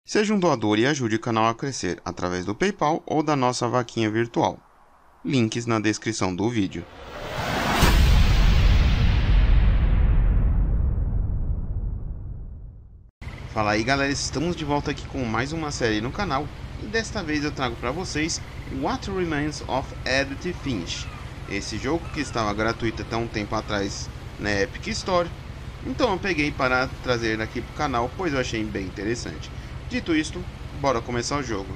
Seja um doador e ajude o canal a crescer através do PayPal ou da nossa vaquinha virtual. Links na descrição do vídeo. Fala aí galera, estamos de volta aqui com mais uma série no canal e desta vez eu trago para vocês Remains of Edith Finch. Esse jogo que estava gratuito até um tempo atrás na Epic Store, então eu peguei para trazer aqui para o canal, pois eu achei bem interessante. Dito isto, bora começar o jogo.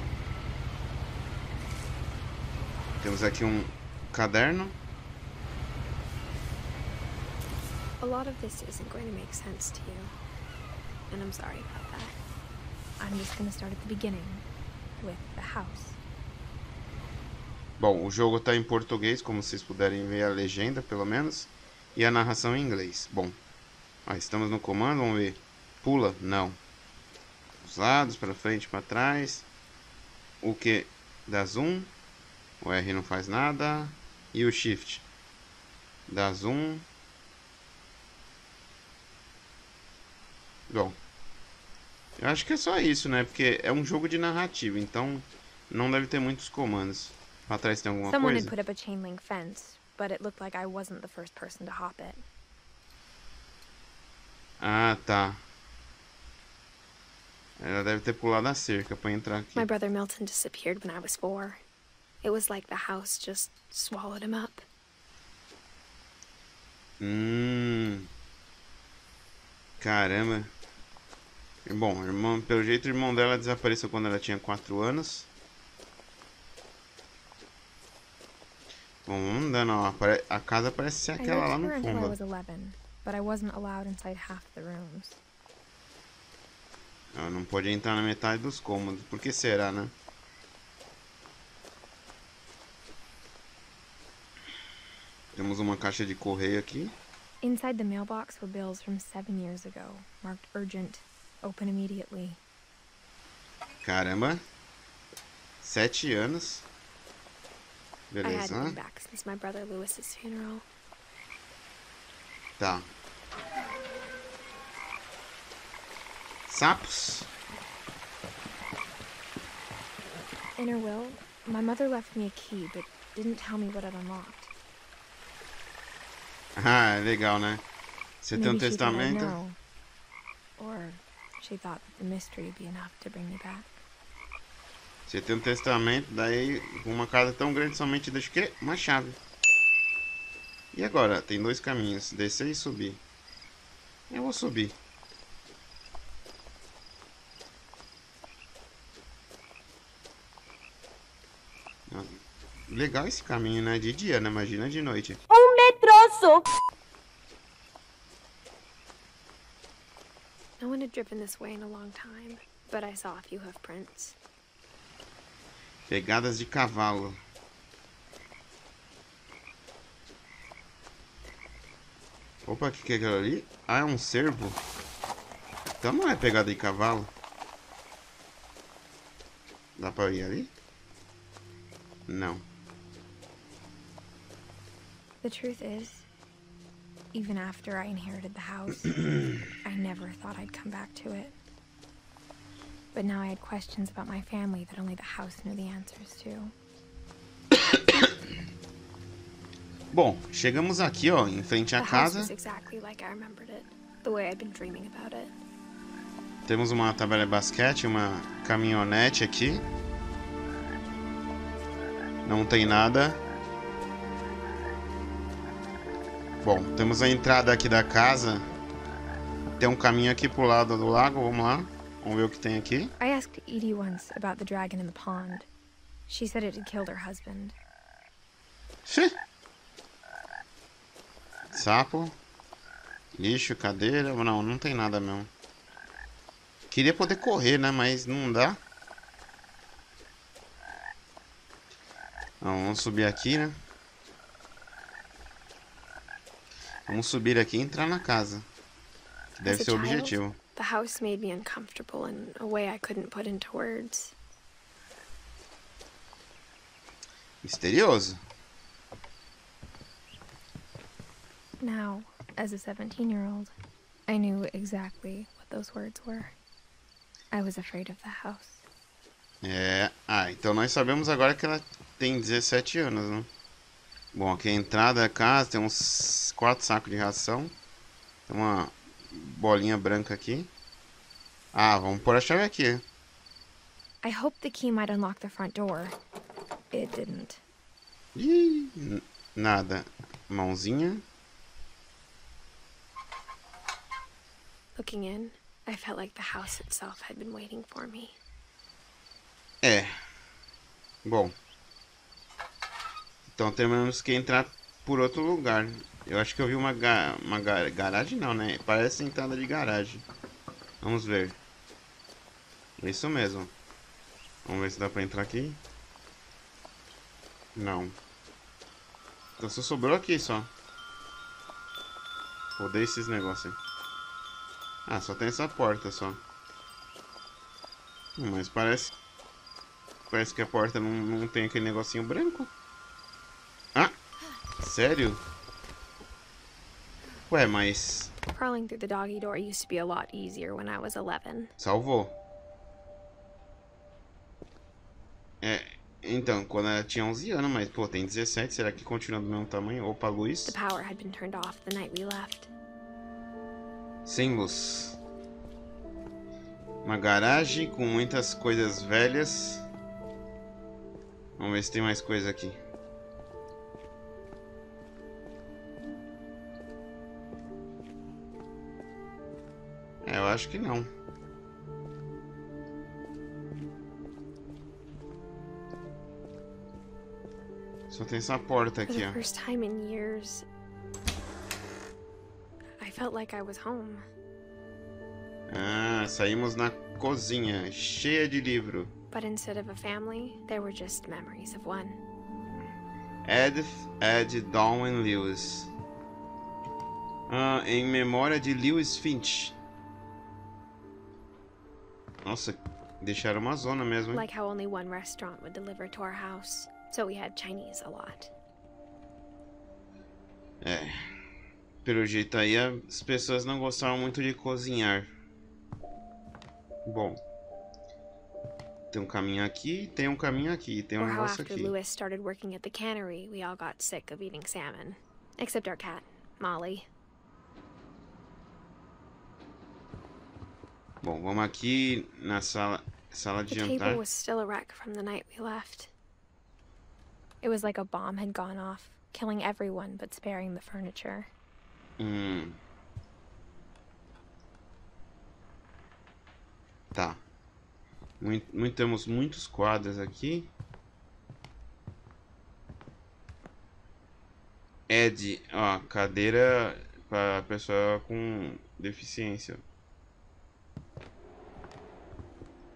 Temos aqui um caderno. A lot of this isn't going to make sense to you, and I'm sorry about that. I'm just going to start at the beginning with the house. Bom, o jogo está em português, como vocês puderem ver a legenda, pelo menos, e a narração em inglês. Bom, estamos no comando, vamos ver. Pula? Não. Os lados, para frente, para trás. O que dá zoom. O R não faz nada. E o shift dá zoom. Bom, eu acho que é só isso, né? Porque é um jogo de narrativa, então não deve ter muitos comandos. Para trás tem alguma Someone coisa? had put up a chain link fence, but it looked like I wasn't the first person to hop it. Ah, tá. Ela deve ter pulado a cerca para entrar aqui. My brother Milton disappeared when I was 4. It was like the house just swallowed him up. Caramba. Bom, irmão, pelo jeito o irmão dela desapareceu quando ela tinha 4 anos. Bom, vamos andando, ó. A casa parece ser aquela lá no I fundo. was 11, but I wasn't allowed inside half the rooms. Ela não pode entrar na metade dos cômodos. Por que será, né? Temos uma caixa de correio aqui. Inside the mailbox were bills from 7 years ago, marked urgent, open immediately. Caramba. 7 anos. I hadn't Beleza. been back since my brother Lewis's funeral. Tá. Sapos. In her will, my mother left me a key, but didn't tell me what it unlocked. Ah, legal, né? Você tem um Maybe she thought I'd testamento? know. Or she thought that the mystery would be enough to bring me back. Você tem um testamento, daí uma casa tão grande somente deixa o quê? Uma chave. E agora? Tem 2 caminhos, descer e subir. Eu vou subir. Legal esse caminho, né? De dia, né? Imagina de noite. Medroso! No one had driven this way in a long time, but I saw a few hoof prints. Pegadas de cavalo. Opa, o que é aquilo ali? Ah, é um cervo. Então não é pegada de cavalo. Dá pra ir ali? Não. The truth is, even after I inherited the house, I never thought I'd come back to it. But now I had questions about my family that only the house knew the answers to. Bom, chegamos aqui, ó, em frente à The house casa. was exactly like I remembered it, the way I'd been dreaming about it. Temos uma tabela de basquete, uma caminhonete aqui. Não tem nada. Bom, temos a entrada aqui da casa. Tem um caminho aqui pro lado do lago, vamos lá. Vamos ver o que tem aqui. I asked Edie once about the dragon in the pond. She said it had killed her husband. Sapo. Lixo, cadeira. Não, não tem nada mesmo. Queria poder correr, né? Mas não dá. Então, vamos subir aqui, né? Vamos subir aqui e entrar na casa. Que deve ser o objetivo. The house made me uncomfortable in a way I couldn't put into words. Misterioso. Now, as a 17-year-old, I knew exactly what those words were. I was afraid of the house. É... Ah, então nós sabemos agora que ela tem 17 anos, né? Bom, aqui é a entrada da casa, tem uns 4 sacos de ração. Tem uma bolinha branca aqui. Ah, vamos pôr a chave aqui. I hoped the key might unlock the front door. It didn't. Ih, nada. Mãozinha. Looking in, I felt like the house itself had been waiting for me. É. Bom. Então temos que entrar por outro lugar. Eu acho que eu vi uma garagem não, né? Parece entrada de garagem. Vamos ver. Isso mesmo. Vamos ver se dá pra entrar aqui. Não. Então só sobrou aqui só. Odeio esses negócios aí. Ah, só tem essa porta só. Mas parece que a porta não tem aquele negocinho branco. Ah, sério? Ué, mas... Crawling through the doggy door used to be a lot easier when I was 11. Salvou. É, então, quando ela tinha 11 anos, mas pô, tem 17, será que continua do mesmo tamanho? Opa, luz. The power had been turned off the night we left. Sem luz. Uma garagem com muitas coisas velhas. Vamos ver se tem mais coisa aqui. É, eu acho que não. Só tem essa porta For aqui, the ó. first time in years, I felt like I was home. Ah, saímos na cozinha, cheia de livro. But instead of a family, there were just memories of one. Edith, Ed, Dawn Lewis. Ah, em memória de Lewis Finch. Nossa, deixaram uma zona mesmo, hein? Like how only one restaurant would deliver to our house, so we had Chinese a lot. É. Pelo jeito aí, as pessoas não gostavam muito de cozinhar. Bom. Tem um caminho aqui, tem um caminho aqui, tem um Or how negócio after aqui. Lewis started working at the cannery, we all got sick of eating salmon. Except our cat, Molly. Bom, vamos aqui na sala de The jantar. table was still a wreck from the night we left. It was like a bomb had gone off, killing everyone but sparing the furniture. Tá. Temos muitos quadros aqui. Ed, ó, cadeira para pessoa com deficiência.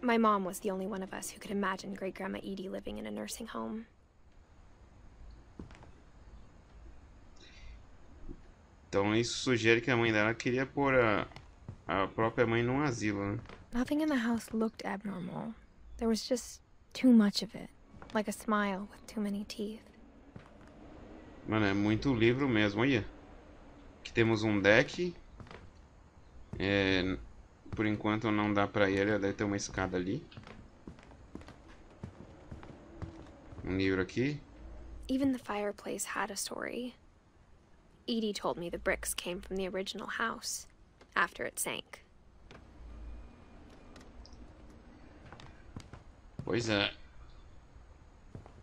My mom was the only one of us who could imagine Great Grandma Edie living in a nursing home. Então isso sugere que a mãe dela queria pôr a própria mãe num asilo, né? Nothing in the house looked abnormal. There was just too much of it, like a smile with too many teeth. Mano, é muito livro mesmo, olha. Aqui temos um deck. Por enquanto não dá pra ir, deve ter uma escada ali. Um livro aqui. Even the fireplace had a story. Edie told me the bricks came from the original house, after it sank. Pois é.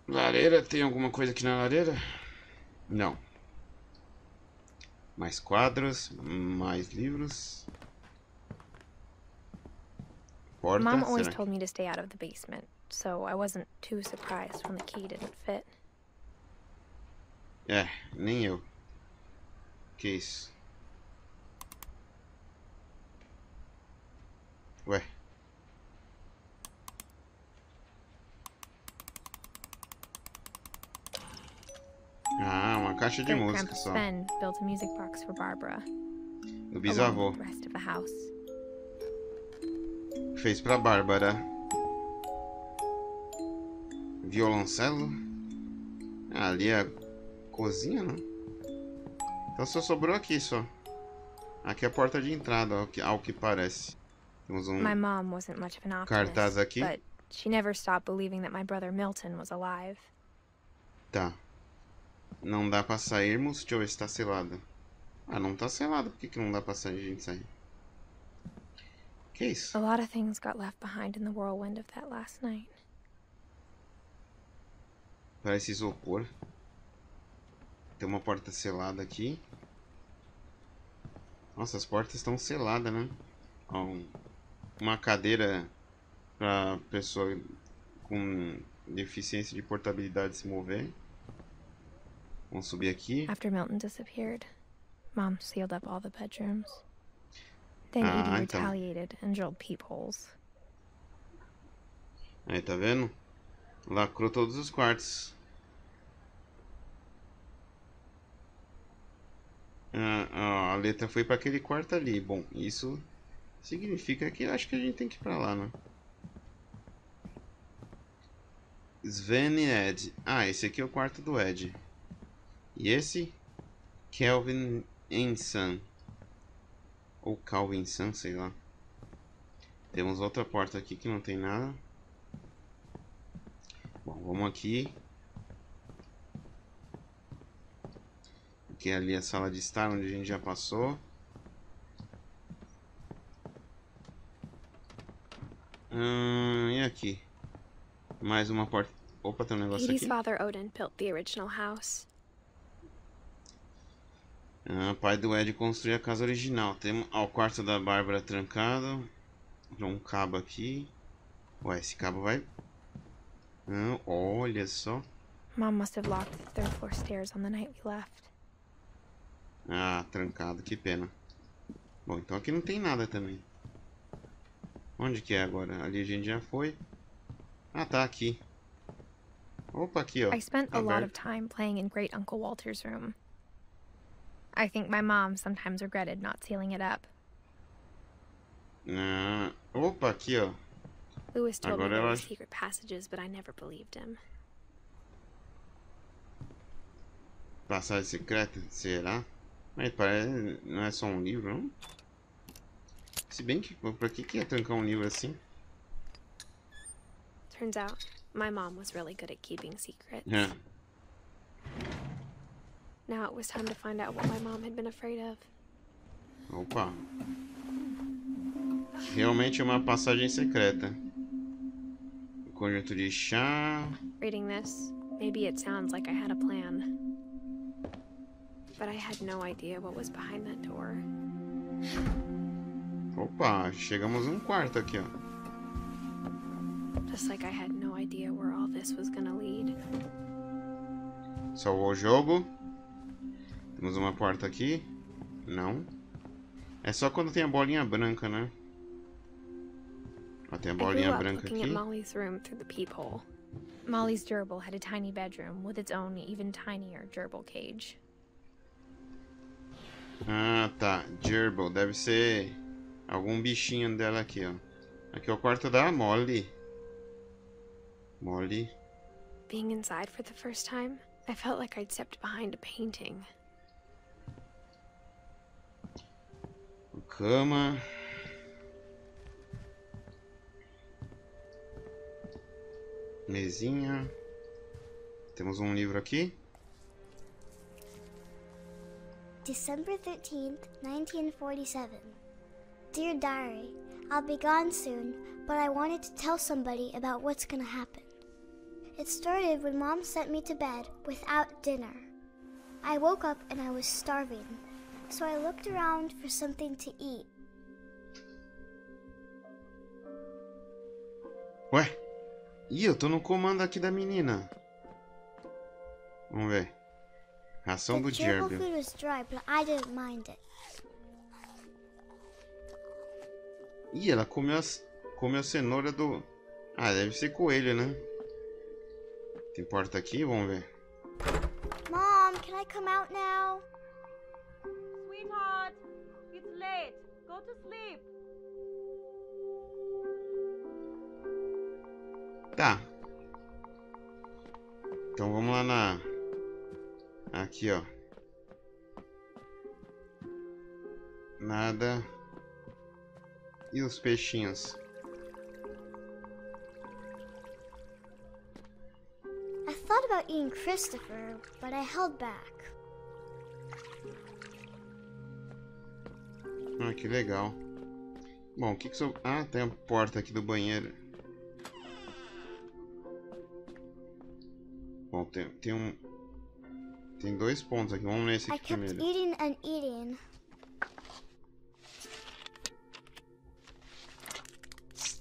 Lareira, tem alguma coisa aqui na lareira? Não. Mais quadros, mais livros. Porta, Mom always será? told me to stay out of the basement, so I wasn't too surprised when the key didn't fit. É, nem eu. Que isso? Ué. Ah, uma caixa de Great música Grandpa só. Sven built a music box for Barbara, Do along bisavô. with the rest of the house. Fez pra Bárbara. Violoncelo. Ah, ali é a cozinha, não? Então só sobrou aqui só. Aqui é a porta de entrada, ao que parece. Temos My mom wasn't much of an cartaz optimist, aqui. but she never stopped believing that my brother Milton was alive. Tá. Não dá pra sairmos. Deixa eu ver se tá selado. Ah, não tá selado. Por que que não dá pra sair, a gente sair? Que isso? A lot of things got left behind in the whirlwind of that last night. Parece isopor. Tem uma porta selada aqui. Nossa, as portas estão seladas, né? Ó, uma cadeira pra pessoa com deficiência de portabilidade se mover. Vamos subir aqui. After Milton disappeared, Mom sealed up all the bedrooms. Then Edie então. retaliated and drilled peepholes. Aí, tá vendo? Lacrou todos os quartos. A letra foi para aquele quarto ali. Bom, isso significa que eu acho que a gente tem que ir para lá, né? Sven e Ed. Ah, esse aqui é o quarto do Ed. E esse? Kelvin e Sam. Ou Calvin Sam, sei lá. Temos outra porta aqui que não tem nada. Bom, vamos aqui. Que é ali a sala de estar, onde a gente já passou. E aqui? Mais uma porta. Opa, tem um negócio Edie's aqui. father Odin built the original house. Pai do Ed construiu a casa original. Tem o quarto da Bárbara trancado. Um cabo aqui. Ué, esse cabo vai... olha só. Mom must have locked the third floor stairs on the night we left. Trancado, que pena. Bom, então aqui não tem nada também. Onde que é agora? Ali a gente já foi. Tá aqui. Opa, aqui, ó. I spent a lot of time playing in Great Uncle Walter's room. I think my mom sometimes regretted not sealing it up. Opa, aqui, ó. Lewis told me there were secret passages, but I never believed him. Passagem secreta? Será? Mas parece... Não é só um livro, não? Se bem que... Pra que ia trancar um livro assim? Turns out, my mom was really good at keeping secrets. Now it was time to find out what my mom had been afraid of. Opa. Realmente é uma passagem secreta. O conjunto de chá. Reading this, maybe it sounds like I had a plan. But I had no idea what was behind that door. Opa, chegamos num quarto aqui, ó. Just like I had no idea where all this was gonna lead. Salvou o jogo. Temos uma porta aqui. Não. É só quando tem a bolinha branca, né? Ó, tem a bolinha branca aqui. At Molly's room through the peephole. Molly's gerbil had a tiny bedroom with its own even tinier gerbil cage. Tá. Gerbil. Deve ser algum bichinho dela aqui, ó. Aqui é o quarto da Molly. Molly. Being inside for the first time, I felt like I'd stepped behind a painting. Cama. Mesinha. Temos um livro aqui. December 13th, 1947. Dear Diary, I'll be gone soon, but I wanted to tell somebody about what's gonna happen. It started when Mom sent me to bed without dinner. I woke up and I was starving, so I looked around for something to eat. Ué? Ih, eu tô no comando aqui da menina. Vamos ver. Ração do The gerbil gerbil. food was dry, but I didn't mind it. Ih, ela comeu a cenoura do... deve ser coelho, né? Tem porta aqui? Vamos ver. Mom, can I come out now? Sweetheart, it's late. Go to sleep. Tá. Então vamos lá na... Aqui, ó. Nada. E os peixinhos? I thought about eating Christopher, but I held back. Ah, que legal. Bom, o que que sou... Ah, tem a porta aqui do banheiro. Bom, tem um... Tem 2 pontos aqui. Vamos nesse I aqui kept primeiro. eating and eating.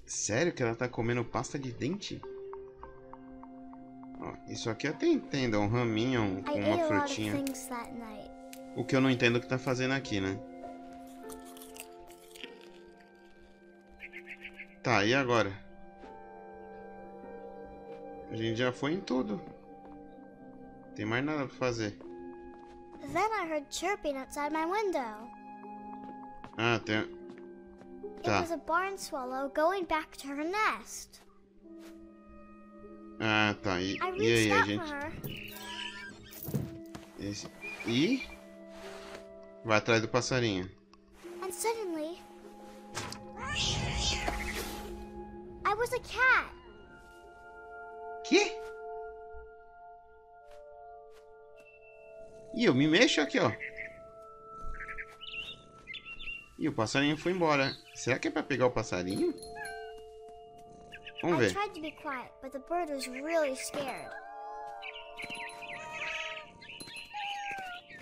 Sério que ela tá comendo pasta de dente? Ó, isso aqui eu até entendo. Um raminho com I uma ate a lot of frutinha. things that night. O que eu não entendo é o que tá fazendo aqui, né? Tá, e agora? A gente já foi em tudo. Tem mais nada pra fazer. Then I heard chirping outside my window. Ah, tem... It Tá. was a barn swallow going back to her nest. Ah, tá. E I aí, reached a out gente... for her. E... Vai atrás do passarinho. And suddenly, I was a cat. Que? E eu me mexo aqui, ó. E o passarinho foi embora. Será que é pra pegar o passarinho? Vamos I ver. tried to be quiet, but the bird was really scared.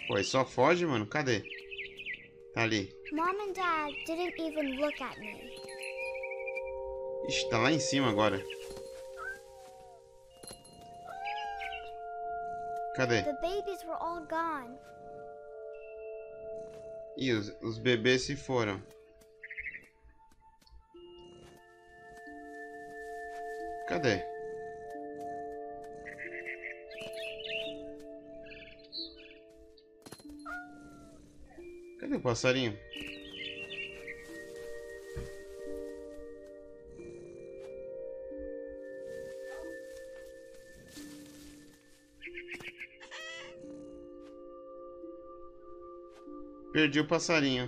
Pô, só foge, mano. Cadê? Tá ali. Mom and Dad didn't even look at me. Ixi, tá lá em cima agora. Cadê? The babies were all gone. Ih, os bebês se foram. Cadê? Cadê o passarinho? Perdi o passarinho.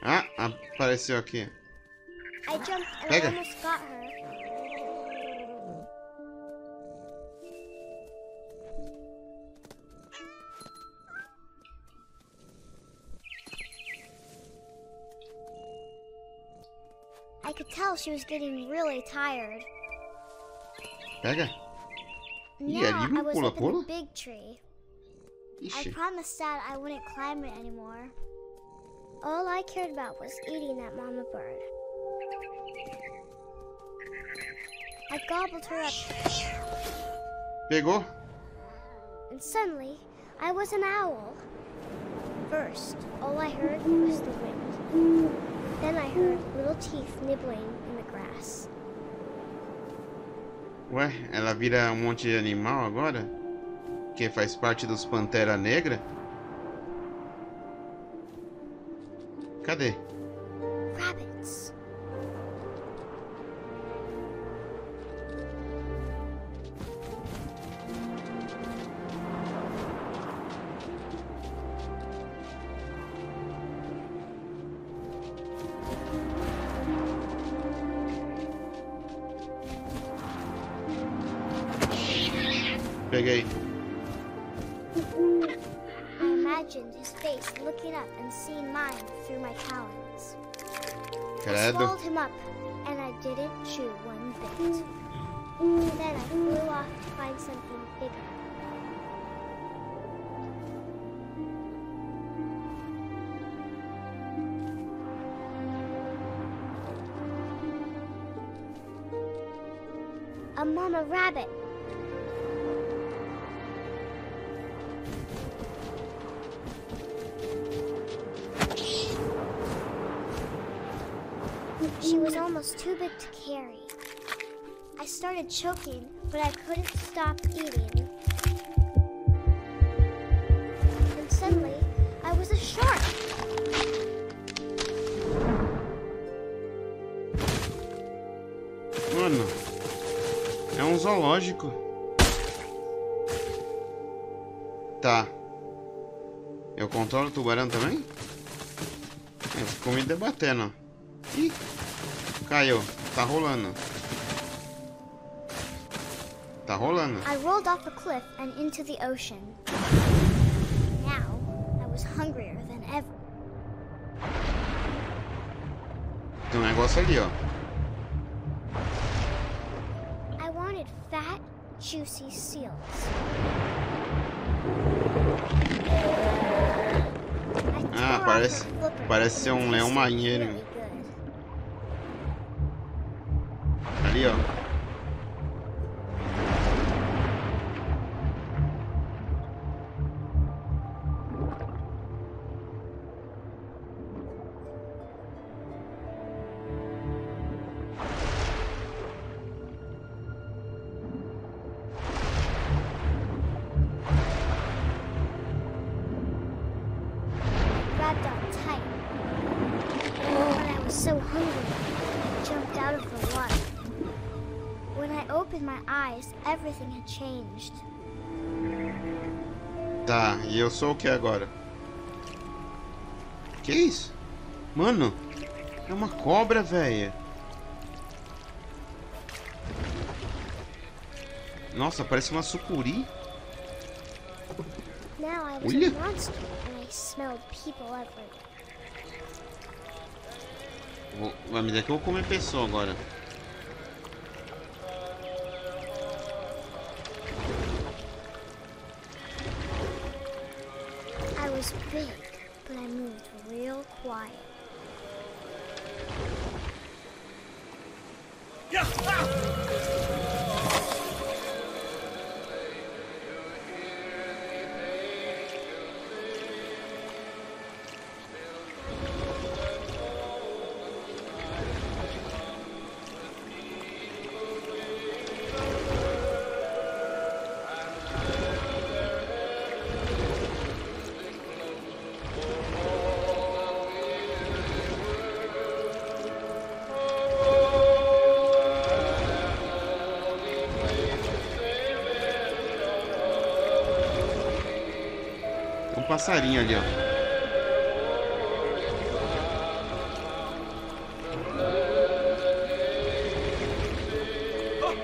Ah, apareceu aqui. I jumped and I Pega. almost got her. I could tell she was getting really tired. Pega. Ih, Now ali I não was pula, up in pula? the big tree. I Ixi. promised Dad I wouldn't climb it anymore. All I cared about was eating that mama bird. I gobbled her up, Pegou? and suddenly I was an owl. First, all I heard was the wind. Then I heard little teeth nibbling in the grass. Ué, ela vira um monte de animal agora? Que faz parte dos Pantera Negra? Cadê? Rabbits. Peguei. I imagined his face looking up and seeing mine through my talons. I Credo. swallowed him up, and I didn't chew one bit. Then I flew off to find something bigger. A mama rabbit. She was almost too big to carry. I started choking, but I couldn't stop eating. And suddenly, I was a shark. zoológico. Tá. Eu controlo o tubarão também? Eu fico me debatendo. Ih, caiu. Tá rolando. Tá rolando. I rolled off a cliff and into the ocean. Now, I was hungrier than ever. Tem um negócio ali, ó. I wanted fat, juicy seals. Ah, parece ser um leão marinheiro. Ali, ó. Grabbed on tight. But I was so hungry, I jumped out of the water. When I opened my eyes, everything had changed. Tá, e eu sou o que agora? Que isso? Mano, é uma cobra, velho. Nossa, parece uma sucuri. Now I was Olha. a monster and I smelled people everywhere. Vai me dizer que eu vou comer pessoa agora. I was big, but I moved real quiet. Tem um passarinho ali, ó.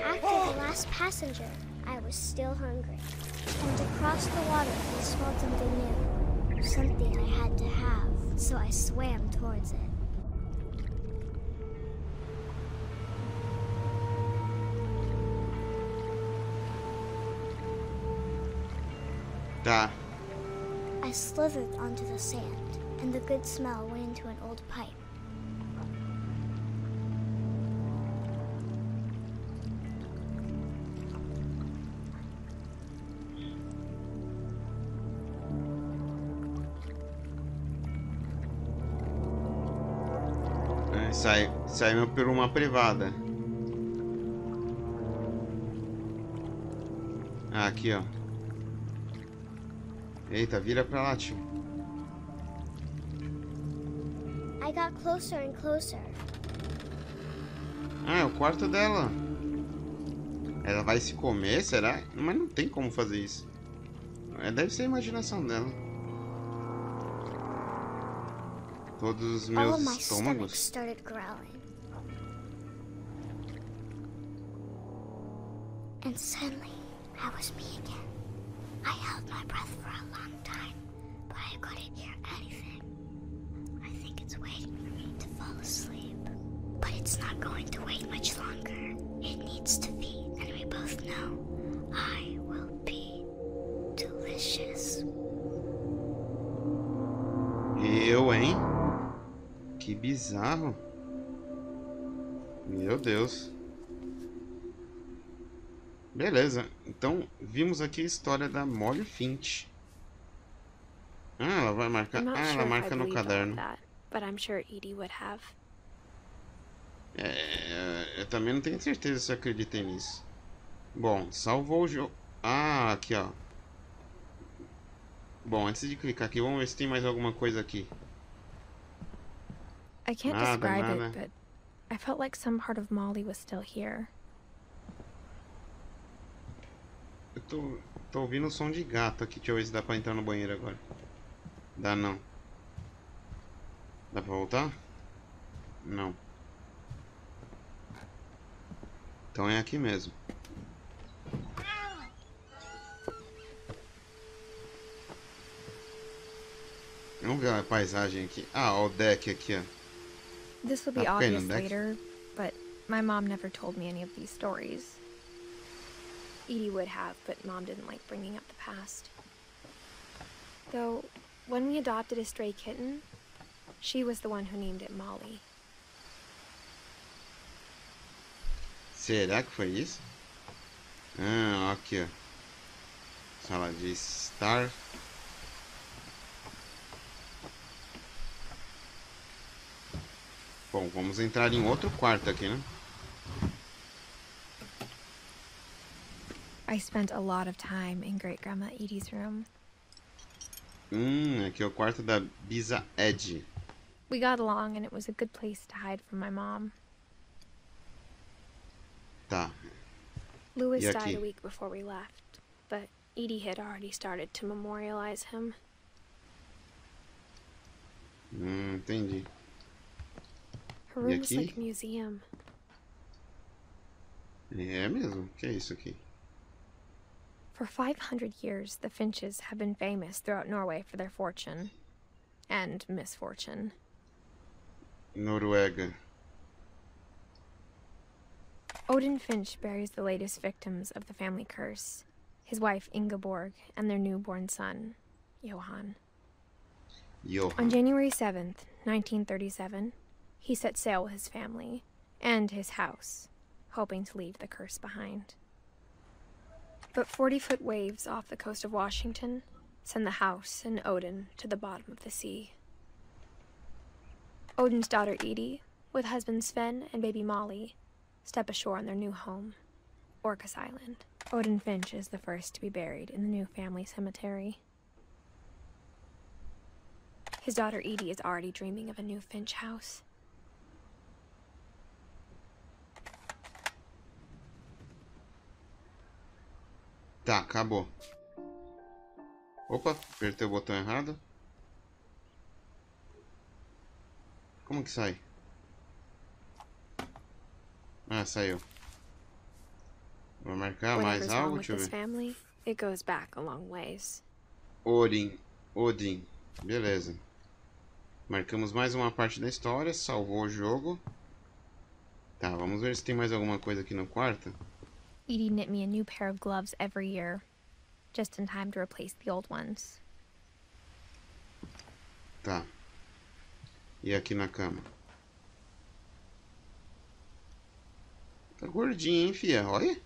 After the last passenger, I was still hungry. And across the water, I smelled something new. Something I had to have, so I swam towards it. Tá. I slithered onto the sand, and the good smell went into an old pipe. Saímos por uma privada. Ah, aqui, ó. Eita, vira pra lá, tio. I got closer and closer. Ah, é o quarto dela. Ela vai se comer, será? Mas não tem como fazer isso. Deve ser a imaginação dela. Todos os All meus of my stomach estômagos. started growling. And suddenly, I was me again. I held my breath for a long time, but I couldn't hear anything. I think it's waiting for me to fall asleep. But it's not going to wait much longer. It needs to be, and we both know I will be delicious. Eu, hein? Que bizarro. Meu Deus. Beleza, então vimos aqui a história da Molly Finch. Ah, ela vai marcar. I'm not Ah, sure ela if I marca no believe all of caderno. that, but I'm sure Edie would have. Eu também não tenho certeza se eu acreditei nisso. Bom, salvou o jogo. Ah, aqui, ó. Bom, antes de clicar aqui, vamos ver se tem mais alguma coisa aqui. I can't Nada, describe nada. it, but I felt like some part of Molly was still here. tô ouvindo o som de gato aqui. Deixa eu ver se dá pra entrar no banheiro agora. Dá não. Dá pra voltar? Não. Então é aqui mesmo. Vamos ver a paisagem aqui. Ah, ó, o deck aqui, ó. This will be obvious later, but my mom never told me any of these stories. Edie would have, but Mom didn't like bringing up the past. Though, when we adopted a stray kitten, she was the one who named it Molly. Será que foi isso? Ah, aqui, ó. Sala de estar. Bom, vamos entrar em outro quarto aqui, né? I spent a lot of time in Great-Grandma Edie's room. Aqui é o quarto da Bisa Ed. We got along and it was a good place to hide from my mom. Tá. Louis E died aqui? a week before we left, but Edie had already started to memorialize him. Entendi. Her E room was aqui? like a museum. É mesmo? O que é isso aqui? For 500 years, the Finches have been famous throughout Norway for their fortune. And misfortune. Noruega. Odin Finch buries the latest victims of the family curse, his wife Ingeborg and their newborn son, Johan. On January 7th, 1937, he set sail with his family and his house, hoping to leave the curse behind. But 40-foot waves off the coast of Washington send the house and Odin to the bottom of the sea. Odin's daughter Edie, with husband Sven and baby Molly, step ashore on their new home, Orcas Island. Odin Finch is the first to be buried in the new family cemetery. His daughter Edie is already dreaming of a new Finch house. Tá, acabou. Opa, apertei o botão errado. Como que sai? Ah, saiu. Vou marcar mais Whatever's algo, wrong with deixa eu this ver. family, it goes back a long ways. Odin. Beleza. Marcamos mais uma parte da história, salvou o jogo. Tá, vamos ver se tem mais alguma coisa aqui no quarto. Edie knit me a new pair of gloves every year, just in time to replace the old ones. Tá. E aqui na cama? Tá gordinho, hein, fia? Olha.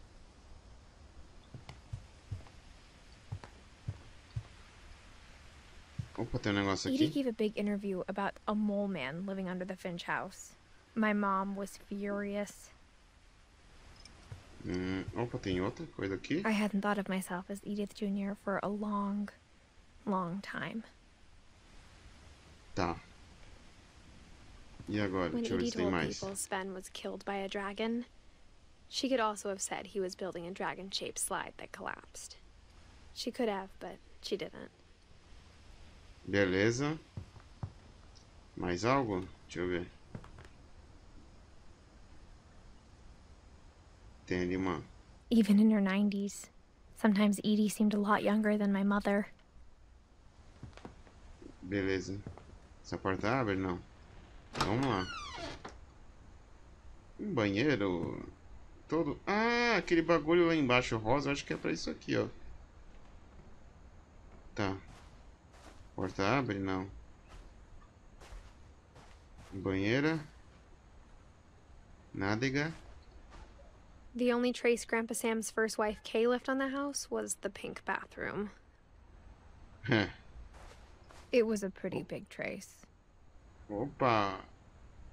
Opa, tem um negócio Edie aqui. gave a big interview about a mole man living under the Finch house. My mom was furious. Opa, tem outra coisa aqui. I hadn't thought of myself as Edith Jr. for a long, long time. Tá. E agora? When Deixa eu ver Edie se tem told mais. people Sven was killed by a dragon, she could also have said he was building a dragon-shaped slide that collapsed. She could have, but she didn't. Beleza. Mais algo? Deixa eu ver. Tem ali uma... Even in her 90s, sometimes Edie seemed a lot younger than my mother. Beleza. Essa porta abre? Não. Vamos lá. Um banheiro... Todo... Ah, aquele bagulho lá embaixo rosa, eu acho que é pra isso aqui, ó. Tá. Porta abre? Não. Banheira. Nádega. The only trace Grandpa Sam's first wife Kay left on the house was the pink bathroom. It was a pretty big trace. Opa!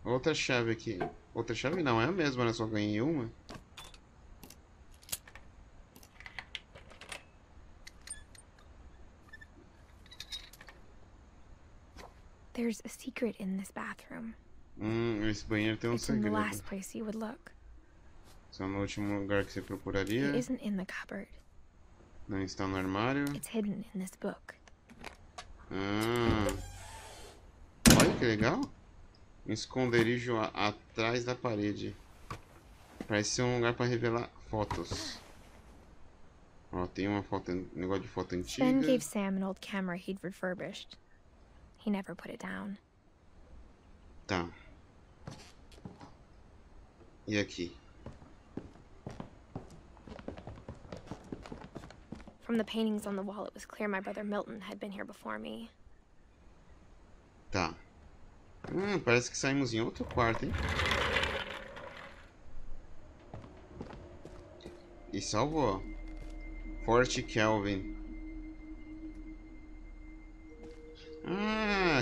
Outra chave aqui. Outra chave não, é a mesma, né? Só ganhei uma. There's a secret in this bathroom. Esse banheiro tem um It's in the segredo. last place you would look. Só no último lugar que você It procuraria. isn't in the cupboard. Não está no armário. It's hidden in this book. Olha que legal. Um esconderijo atrás da parede. Parece ser um lugar para revelar fotos. Ó, tem uma foto, um negócio de foto antiga. Ben gave Sam an old camera he'd refurbished. He never put it down. Tá. E aqui? From the paintings on the wall, it was clear my brother Milton had been here before me. Tá. Parece que saímos em outro quarto, hein? E salvou. Forte Kelvin.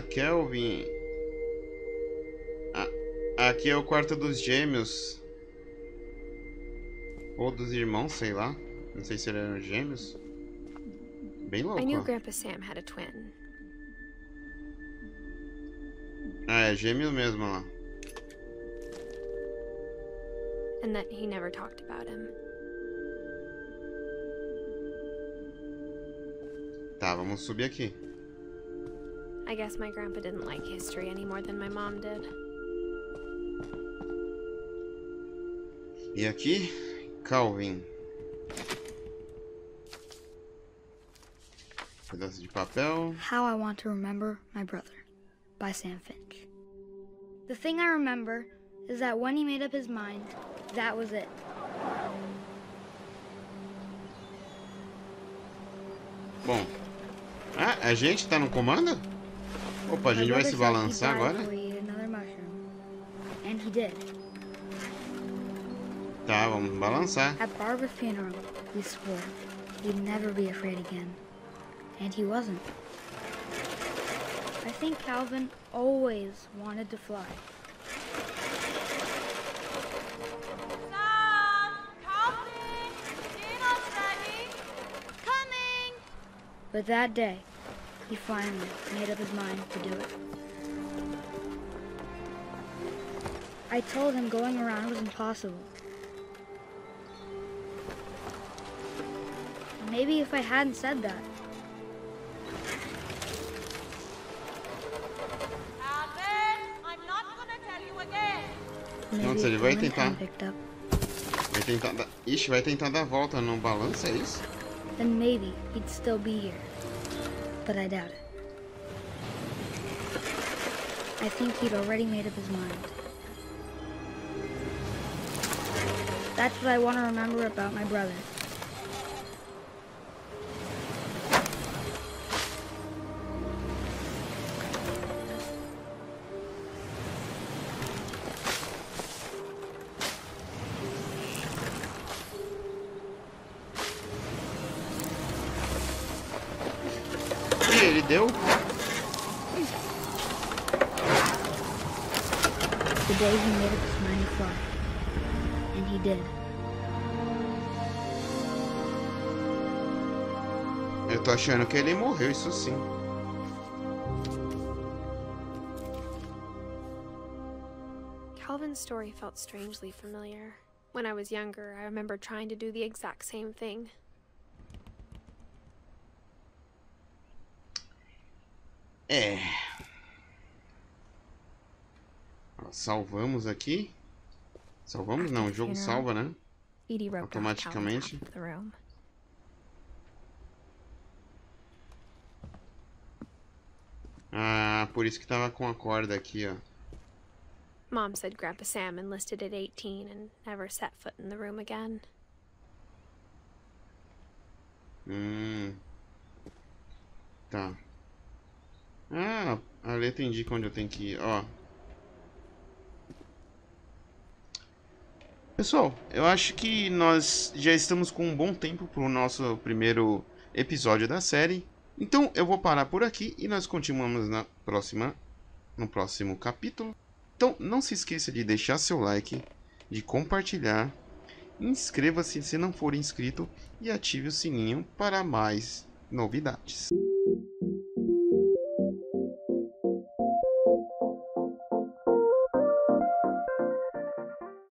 Kelvin. Aqui é o quarto dos gêmeos. Ou dos irmãos, sei lá. Não sei se eram gêmeos. Bem louco. I knew Grandpa Sam had a twin. É gêmeo mesmo lá. And that he never talked about him. Tá, vamos subir aqui. I guess my grandpa didn't like history any more than my mom did. E aqui, Calvin. Pedaço de papel. How I Want to Remember My Brother, by Sam Finch. The thing I remember is that when he made up his mind, that was it. Bom. A gente tá no comando? Opa, a gente vai se balançar agora? And he did. Tá, vamos balançar. At Barbara's funeral, we swore he'd never be afraid again. And he wasn't. I think Calvin always wanted to fly. Sam! Calvin! Dinner's ready! Coming! But that day, he finally made up his mind to do it. I told him going around was impossible. Maybe if I hadn't said that. Calvin, I'm not gonna tell you again. Nossa, ele vai tentar. Picked up, Vai tentar dar. Ixi, vai tentar dar a volta no balanço, é isso? then maybe he'd still be here. But I doubt it. I think he'd already made up his mind. That's what I want to remember about my brother. E ele deu? The day he made up his mind to fly. And he did. Eu tô achando que ele morreu, isso sim. Calvin's story felt strangely familiar. When I was younger, I remember trying to do the exact same thing. É. Ó, salvamos aqui. Salvamos? Não, o jogo salva, né? Edie wrote Automaticamente. the room. Ah, por isso que tava com a corda aqui, ó. Mom said Grandpa Sam enlisted at 18 and never set foot in the room again. Tá. Ah, a letra indica onde eu tenho que ir, ó. Pessoal, eu acho que nós já estamos com um bom tempo para o nosso primeiro episódio da série. Então eu vou parar por aqui e nós continuamos no próximo capítulo. Então não se esqueça de deixar seu like, de compartilhar, inscreva-se se não for inscrito e ative o sininho para mais novidades.